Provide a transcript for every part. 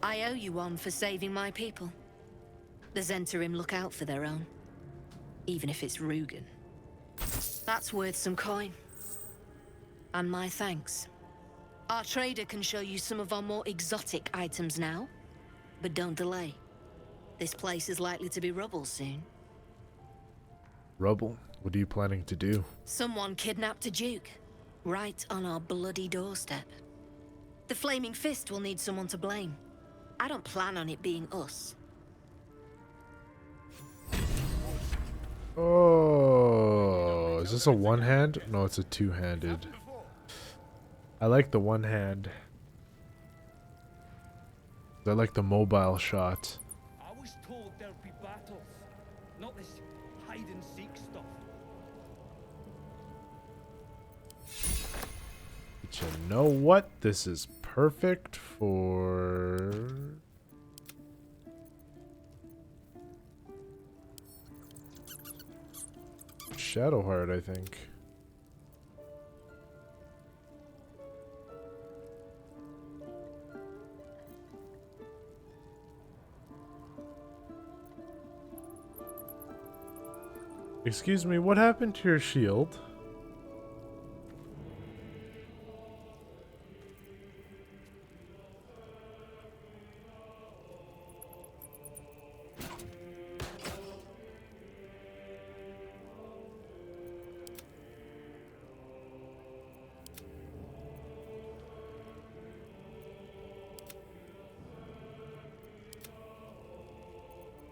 I owe you one for saving my people. The Zentarim look out for their own, even if it's Rugen. That's worth some coin. And my thanks. Our trader can show you some of our more exotic items now, but don't delay. This place is likely to be rubble soon. Rubble? What are you planning to do? Someone kidnapped a duke, right on our bloody doorstep. The Flaming Fist will need someone to blame. I don't plan on it being us. Oh, is this a one-hand? No, it's a two-handed. I like the one hand. I like the mobile shot. I was told there'd be battles, not this hide and seek stuff. But you know what? This is perfect for... Shadowheart, I think. Excuse me, what happened to your shield?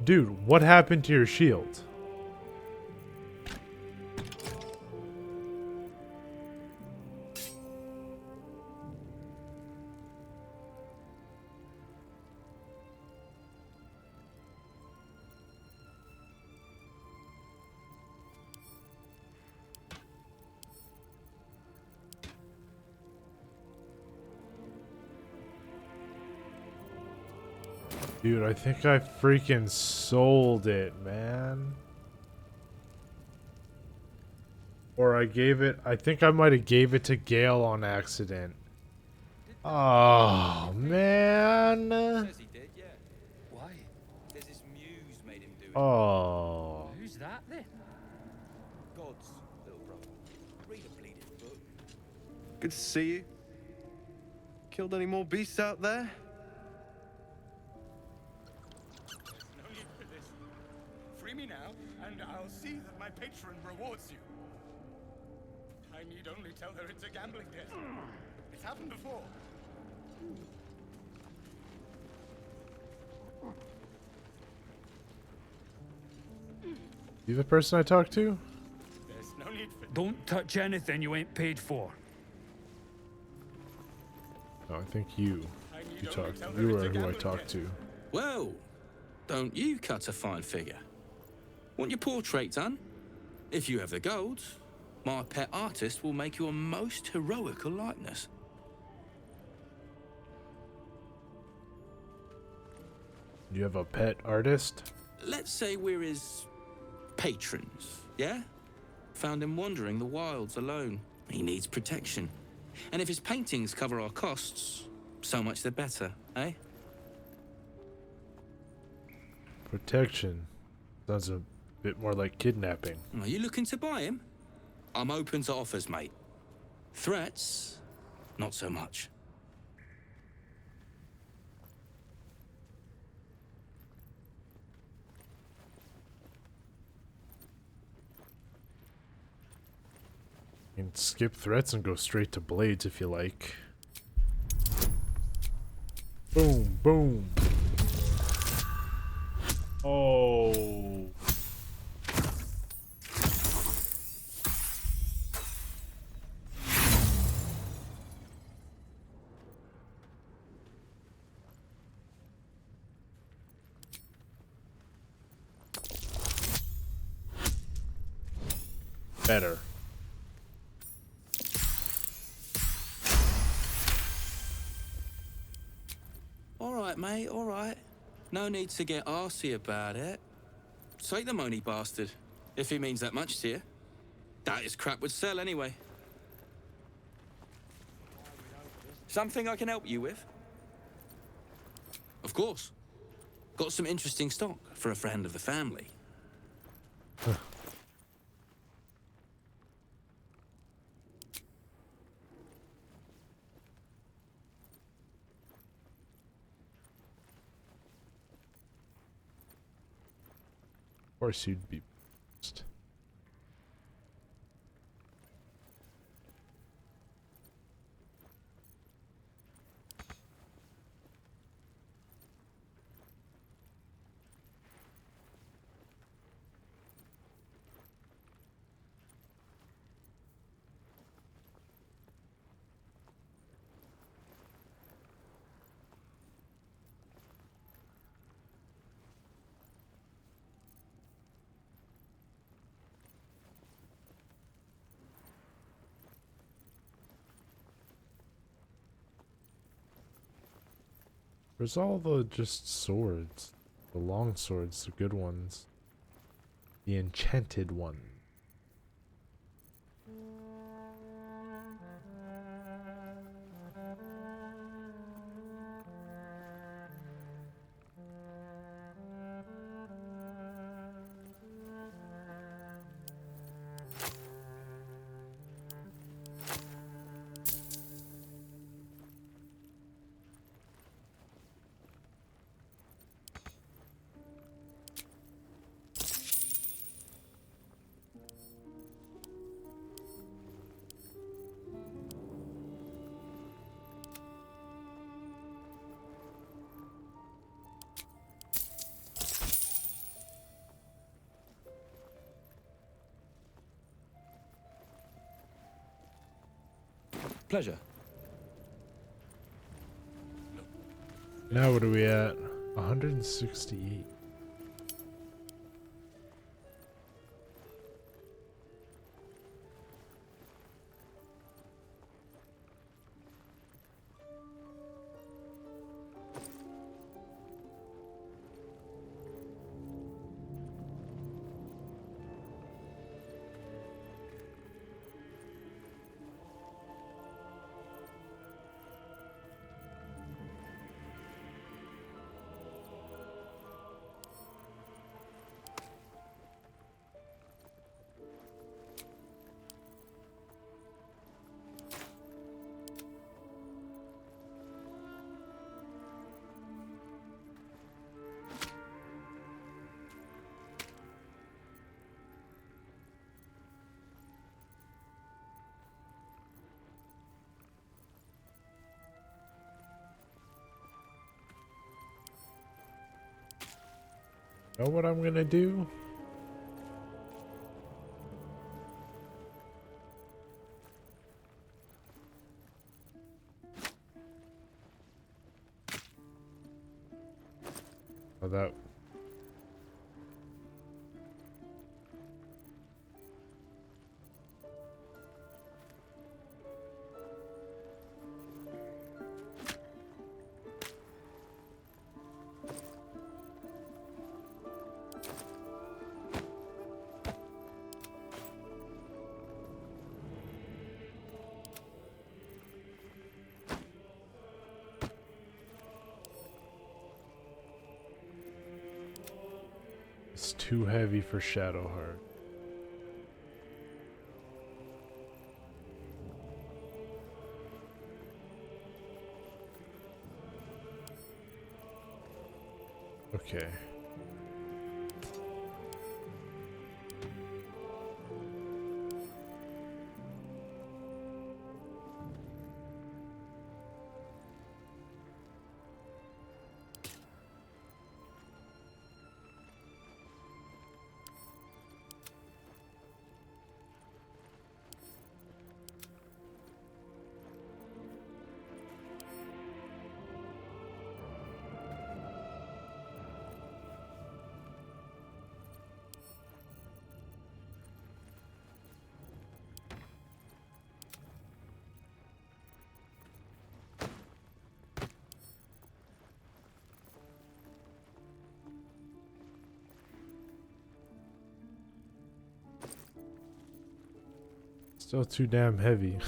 Dude, what happened to your shield? Dude, I think I freaking sold it, man. Or I gave it, I think I might have gave it to Gale on accident. Oh, man. Says he did, yeah. Why? Says his muse made him do it. Oh. Who's that then? God's little brother. Read a bleeding book. Good to see you. Killed any more beasts out there? No need for this. Free me now, and I'll see that my patron rewards you. I need only tell her it's a gambling debt. It's happened before. You the person I talked to? There's no need for... Don't touch anything you ain't paid for. No, I think you. I need You only talked. tell her You it's were a who I gambling talked debt. to. Well, don't you cut a fine figure? Want your portrait done? If you have the gold, my pet artist will make you a most heroical likeness. You have a pet artist? Let's say we're his patrons, yeah? Found him wandering the wilds alone. He needs protection. And if his paintings cover our costs, so much the better, eh? Protection. Sounds a bit more like kidnapping. Are you looking to buy him? I'm open to offers, mate. Threats? Not so much. You can skip threats and go straight to blades if you like. Boom, boom. Oh. Better. Alright, mate, alright. No need to get arsey about it. Take the money, bastard, if he means that much to you. That is crap would sell anyway. Something I can help you with? Of course. Got some interesting stock for a friend of the family. Of course you'd be pissed. Where's all the just swords? The long swords, the good ones. The enchanted one. Pleasure. Now what are we at? 168. Know what I'm gonna do? Oh, that. It's too heavy for Shadowheart. Okay. Still too damn heavy.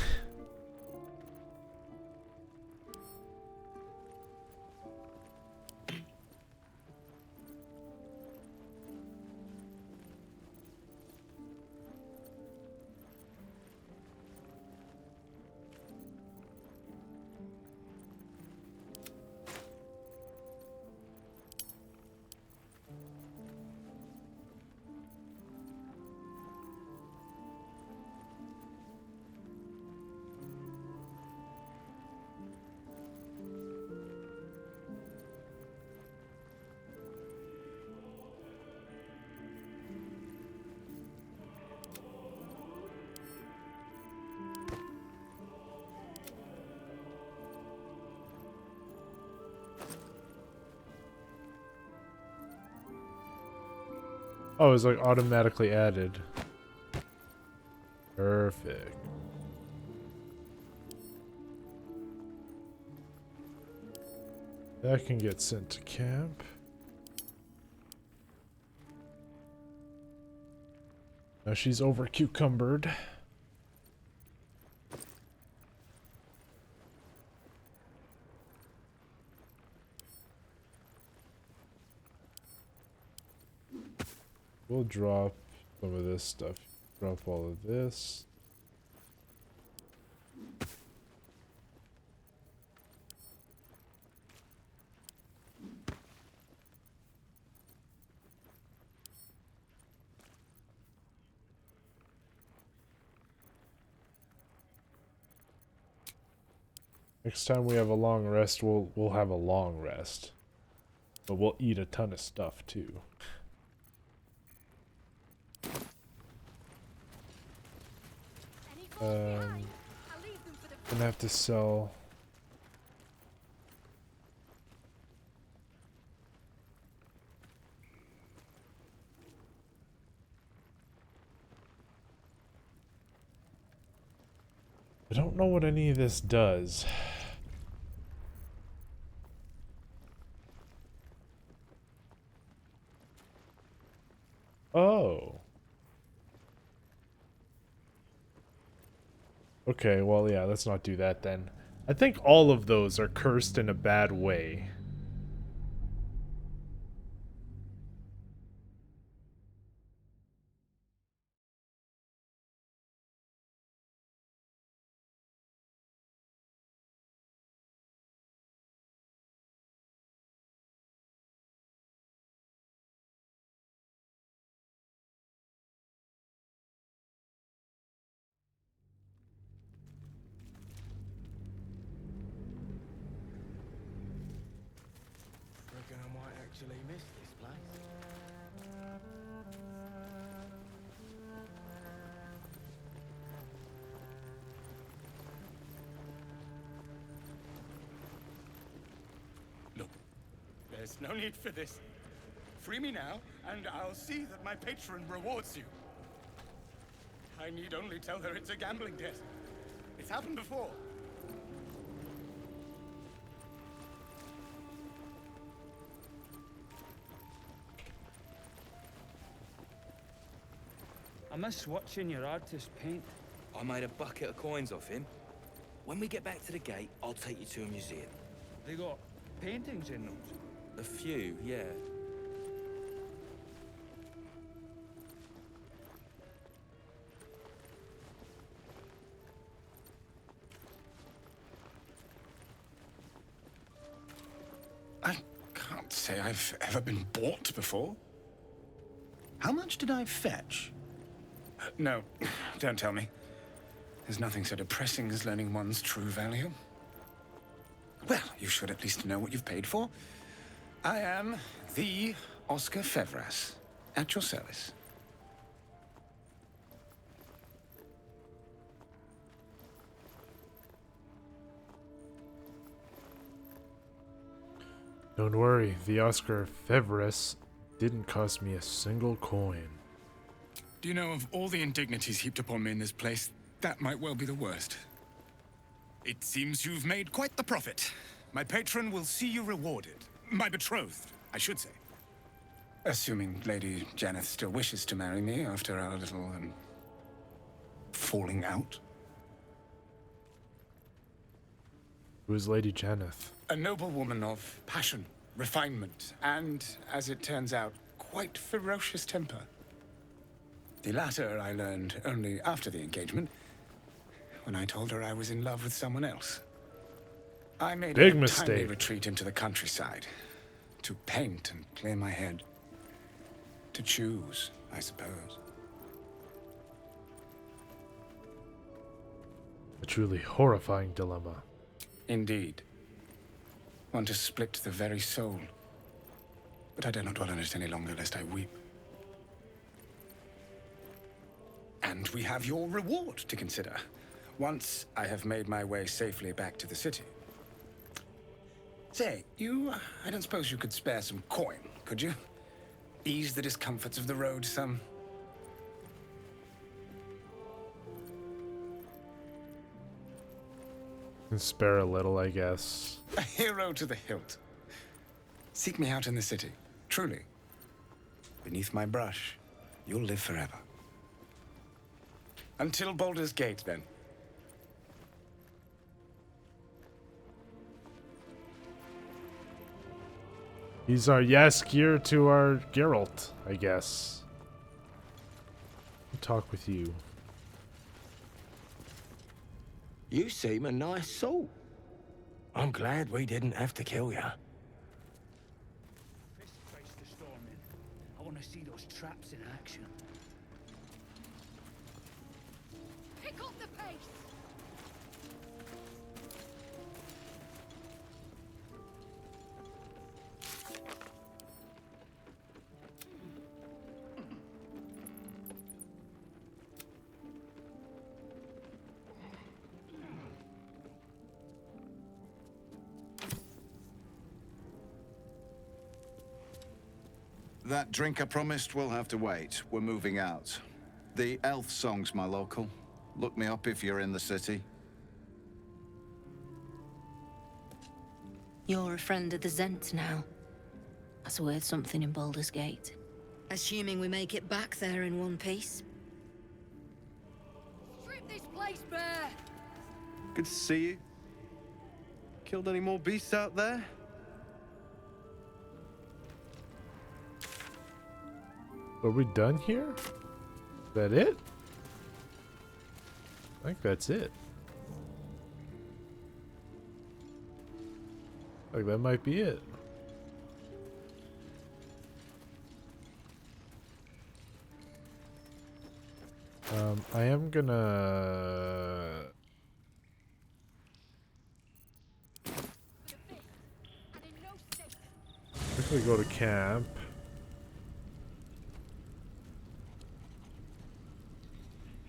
Oh, it's like automatically added. Perfect. That can get sent to camp. Now she's over cucumbered. We'll drop some of this stuff. Drop all of this. Next time we have a long rest, we'll have a long rest. But we'll eat a ton of stuff too. Gonna have to sell. I don't know what any of this does. Oh. Okay, well, yeah, let's not do that then. I think all of those are cursed in a bad way. Reckon I might actually miss this place. Look, there's no need for this. Free me now, and I'll see that my patron rewards you. I need only tell her it's a gambling debt. It's happened before. I miss watching your artist paint. I made a bucket of coins off him. When we get back to the gate, I'll take you to a museum. They got paintings in those. A few, yeah. I can't say I've ever been bought before. How much did I fetch? No, don't tell me. There's nothing so depressing as learning one's true value. Well, you should at least know what you've paid for. I am the Oscar Fevras, at your service. Don't worry, the Oscar Fevras didn't cost me a single coin. Do you know, of all the indignities heaped upon me in this place, that might well be the worst. It seems you've made quite the profit. My patron will see you rewarded. My betrothed, I should say. Assuming Lady Janeth still wishes to marry me after our little, falling out. Who is Lady Janeth? A noble woman of passion, refinement, and, as it turns out, quite ferocious temper. The latter I learned only after the engagement, when I told her I was in love with someone else. I made Big a timely mistake. retreat into the countryside, to paint and clear my head. To choose, I suppose. A truly horrifying dilemma. Indeed. One to split the very soul. But I dare not dwell on it any longer, lest I weep. And we have your reward to consider, once I have made my way safely back to the city. Say, I don't suppose you could spare some coin, could you? Ease the discomforts of the road some. Can spare a little, I guess. A hero to the hilt. Seek me out in the city, truly. Beneath my brush, you'll live forever. Until Baldur's Gate, then. He's our gear to our Geralt, I guess. I'll talk with you. You seem a nice soul. I'm glad we didn't have to kill you. This place to storm in. I want to see those traps in action. Pick up the pace! That drink I promised will have to wait. We're moving out. The elf song's my local. Look me up if you're in the city. You're a friend of the Zent now. That's worth something in Baldur's Gate. Assuming we make it back there in one piece. Strip this place bare! Good to see you. Killed any more beasts out there? Are we done here? Is that it? I think that's it. Like that might be it. I am gonna quickly go to camp.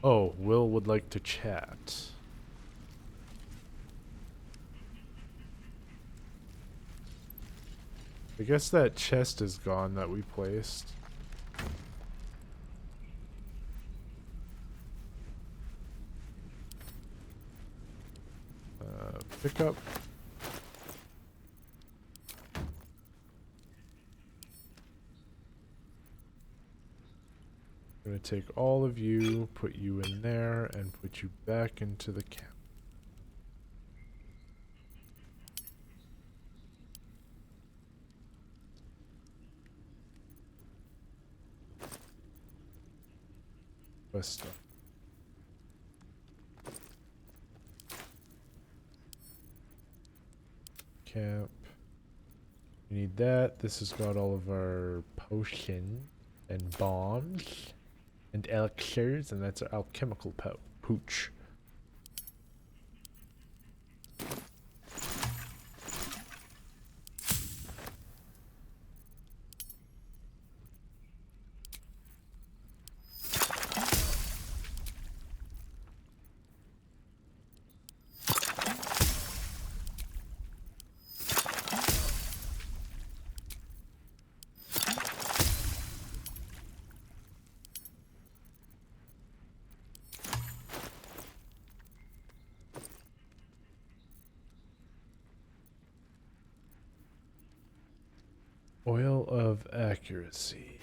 Oh, Will would like to chat. I guess that chest is gone that we placed. Pick up. I'm gonna take all of you, put you in there, and put you back into the camp. Best stuff. Camp. We need that. This has got all of our potions and bombs and elixirs, and that's our alchemical pooch. Oil of accuracy.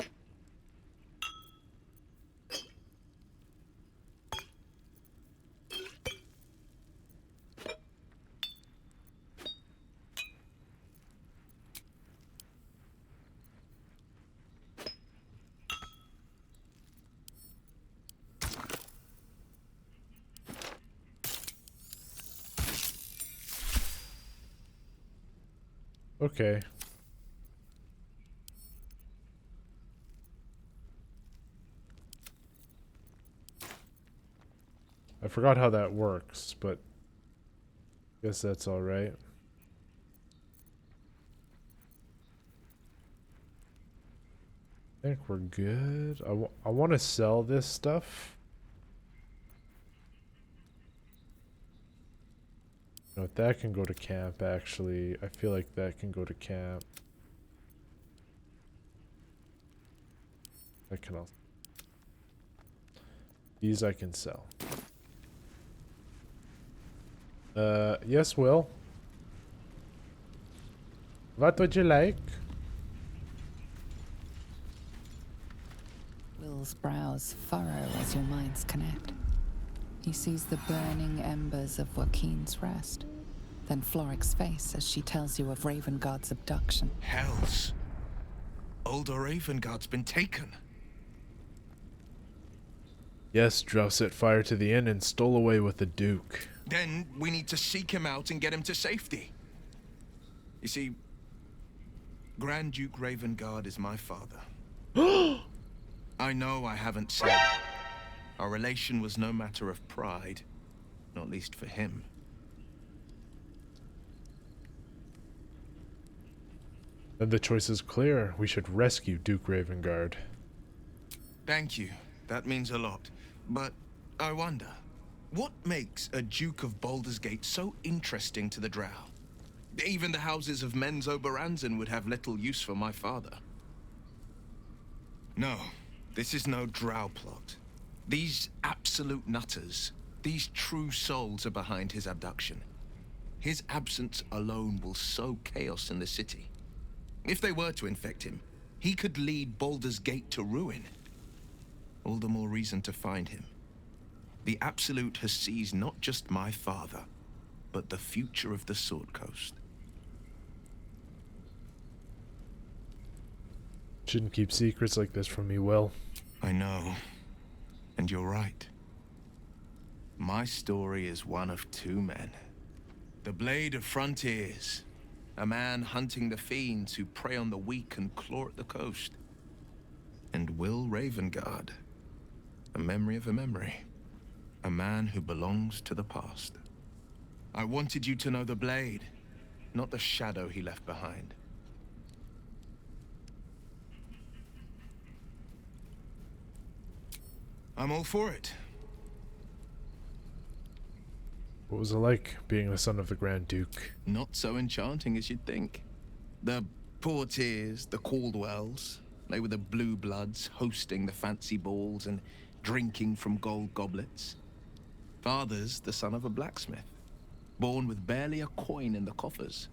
Okay. I forgot how that works, but I guess that's all right. I think we're good. I want to sell this stuff. No, that can go to camp, actually. I feel like that can go to camp. I can also. These I can sell. Yes, Will. What would you like? Will's brows furrow as your minds connect. He sees the burning embers of Joaquin's rest, then Floric's face as she tells you of Ravengard's abduction. Hells. Older Ravengard's been taken. Yes, Drow set fire to the inn and stole away with the Duke. Then we need to seek him out and get him to safety. You see, Grand Duke Ravengard is my father. I know I haven't said. Our relation was no matter of pride, not least for him. Then the choice is clear. We should rescue Duke Ravengard. Thank you. That means a lot. But I wonder, what makes a Duke of Baldur's Gate so interesting to the Drow? Even the houses of Men's Oberanzen would have little use for my father. No, this is no Drow plot. These absolute nutters, these true souls are behind his abduction. His absence alone will sow chaos in the city. If they were to infect him, he could lead Baldur's Gate to ruin. All the more reason to find him. The Absolute has seized not just my father, but the future of the Sword Coast. Shouldn't keep secrets like this from me, Will. I know. And you're right. My story is one of two men. The Blade of Frontiers. A man hunting the fiends who prey on the weak and claw at the coast. And Will Ravengard. A memory of a memory. A man who belongs to the past. I wanted you to know the Blade, not the shadow he left behind. I'm all for it. What was it like being the son of the Grand Duke? Not so enchanting as you'd think. The Portiers, the Caldwells, they were the blue bloods hosting the fancy balls and drinking from gold goblets. Father's the son of a blacksmith, born with barely a coin in the coffers.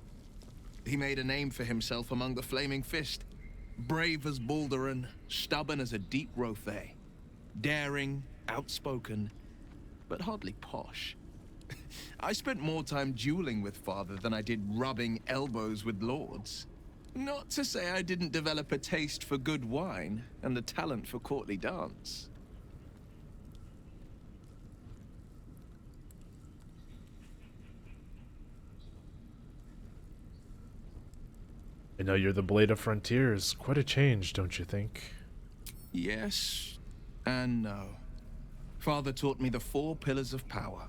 He made a name for himself among the Flaming Fist. Brave as Baldur, stubborn as a deep Rothay. Daring, outspoken, but hardly posh. I spent more time dueling with father than I did rubbing elbows with lords. Not to say I didn't develop a taste for good wine and the talent for courtly dance. And now you're the Blade of Frontiers. Quite a change, don't you think? Yes and no. Father taught me the 4 pillars of power.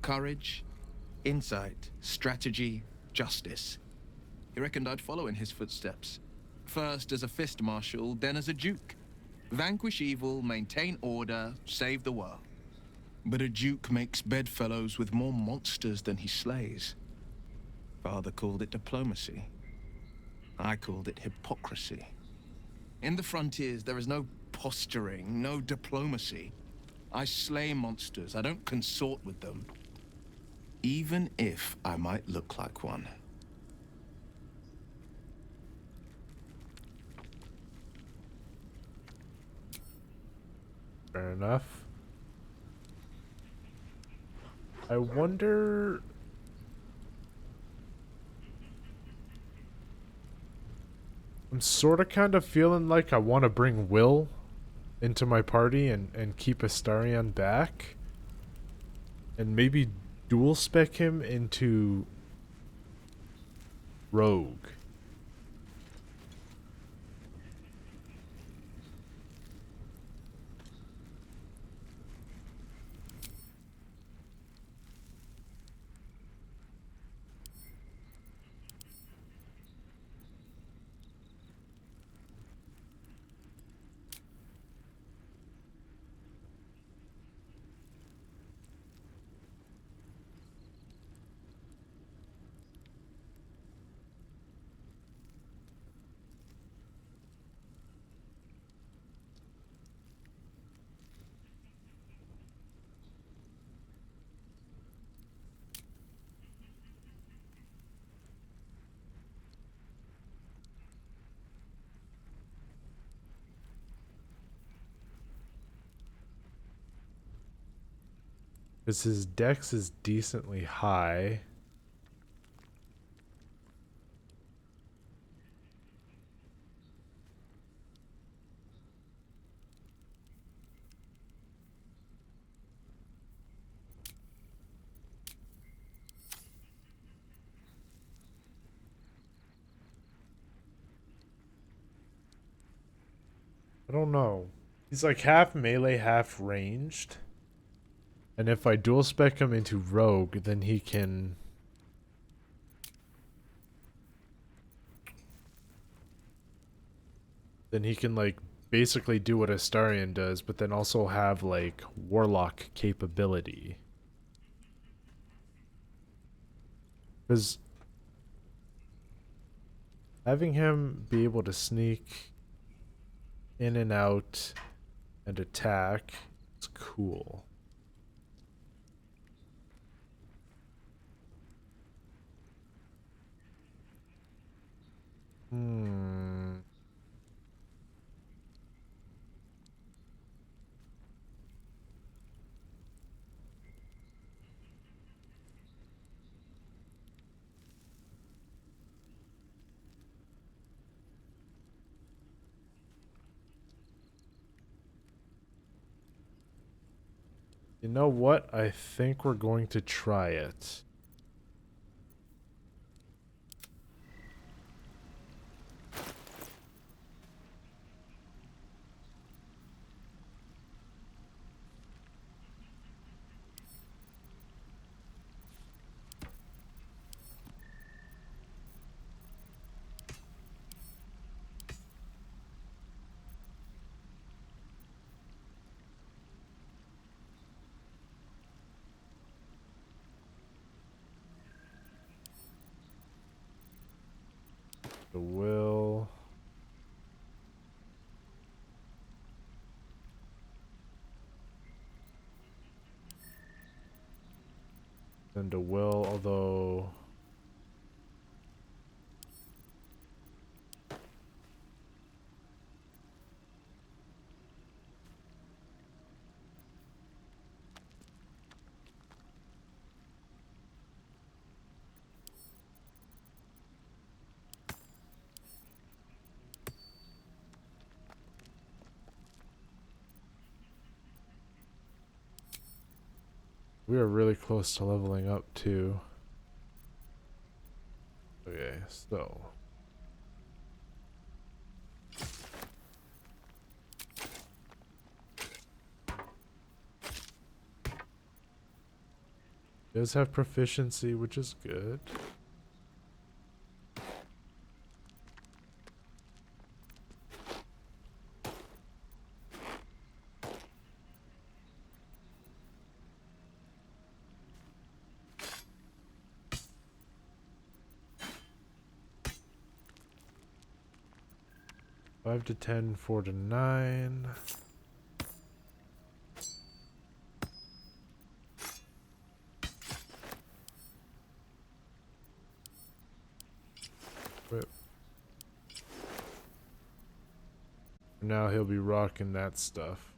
Courage, insight, strategy, justice. He reckoned I'd follow in his footsteps. First as a fist marshal, then as a duke. Vanquish evil, maintain order, save the world. But a duke makes bedfellows with more monsters than he slays. Father called it diplomacy. I called it hypocrisy. In the frontiers, there is no posturing, no diplomacy. I slay monsters, I don't consort with them. Even if I might look like one. Fair enough. I wonder... I'm sort of kind of feeling like I want to bring Will into my party and keep Astarion back. And maybe dual spec him into Rogue. Because his dex is decently high. I don't know. He's like half melee, half ranged. And if I dual spec him into rogue, then he can... Then he can like basically do what Astarion does, but then also have like warlock capability. Because having him be able to sneak in and out and attack is cool. You know what? I think we're going to try it. The will. And a will, although... We are really close to leveling up too. Okay, so... Does have proficiency, which is good. Five to 10, 4 to 9. Whip. For now he'll be rocking that stuff.